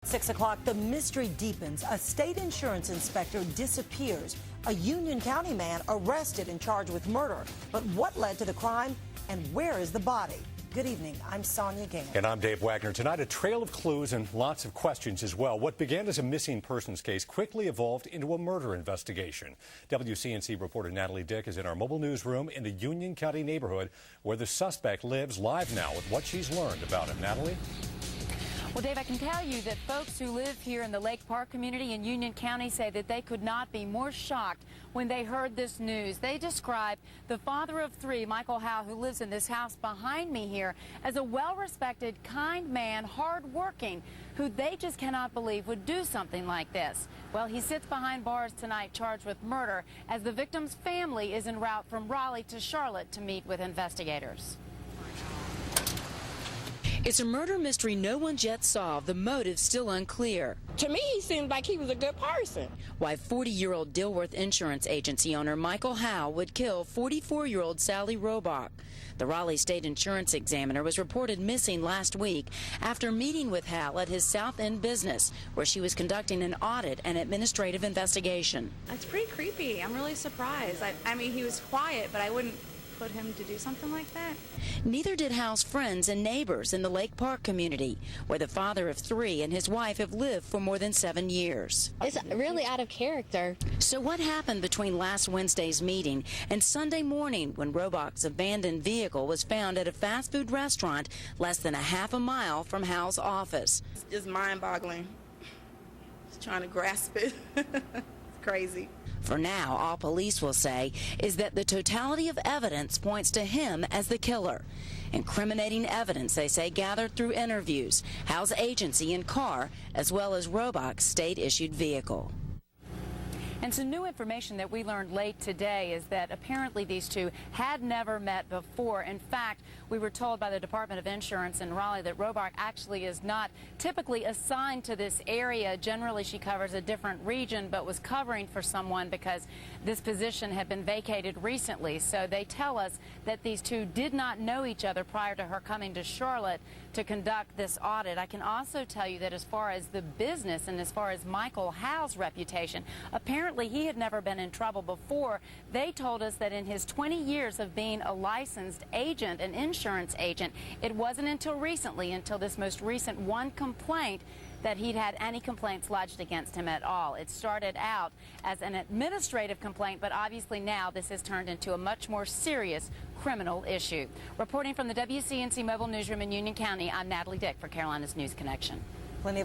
6 o'clock, the mystery deepens. A state insurance inspector disappears. A Union County man arrested and charged with murder. But what led to the crime, and where is the body? Good evening. I'm Sonia Gann. And I'm Dave Wagner. Tonight, a trail of clues and lots of questions as well. What began as a missing persons case quickly evolved into a murder investigation. Wcnc reporter Natalie Dick is in our mobile newsroom in the Union County neighborhood where the suspect lives, live now with what she's learned about him. Natalie? Well, Dave, I can tell you that folks who live here in the Lake Park community in Union County say that they could not be more shocked when they heard this news. They describe the father of three, Michael Howe, who lives in this house behind me here, as a well-respected, kind man, hard-working, who they just cannot believe would do something like this. Well, he sits behind bars tonight charged with murder as the victim's family is en route from Raleigh to Charlotte to meet with investigators. It's a murder mystery no one's yet solved. The motive still unclear. To me, he seemed like he was a good person. Why 40-year-old Dilworth Insurance Agency owner Michael Howe would kill 44-year-old Sallie Rohrback. The Raleigh State Insurance Examiner was reported missing last week after meeting with Howe at his South End business, where she was conducting an audit and administrative investigation. It's pretty creepy. I'm really surprised. I mean, he was quiet, but I wouldn't put him to do something like that. Neither did Howe's friends and neighbors in the Lake Park community, where the father of three and his wife have lived for more than 7 years. It's really out of character. So what happened between last Wednesday's meeting and Sunday morning when Rohrback's abandoned vehicle was found at a fast food restaurant less than a half a mile from Howe's office? It's just mind-boggling. Just trying to grasp it. It's crazy. For now, all police will say is that the totality of evidence points to him as the killer. Incriminating evidence, they say, gathered through interviews, Howe's agency and car, as well as Rohrback's state-issued vehicle. And some new information that we learned late today is that apparently these two had never met before. In fact, we were told by the Department of Insurance in Raleigh that Rohrback actually is not typically assigned to this area. Generally, she covers a different region, but was covering for someone because this position had been vacated recently. So they tell us that these two did not know each other prior to her coming to Charlotte to conduct this audit. I can also tell you that as far as the business and as far as Michael Howe's reputation, apparently he had never been in trouble before. They told us that in his 20 years of being a licensed agent, an insurance agent, it wasn't until recently, until this most recent one complaint, that he'd had any complaints lodged against him at all. It started out as an administrative complaint, but obviously now this has turned into a much more serious criminal issue. Reporting from the WCNC Mobile Newsroom in Union County, I'm Natalie Dick for Carolina's News Connection. Plenty of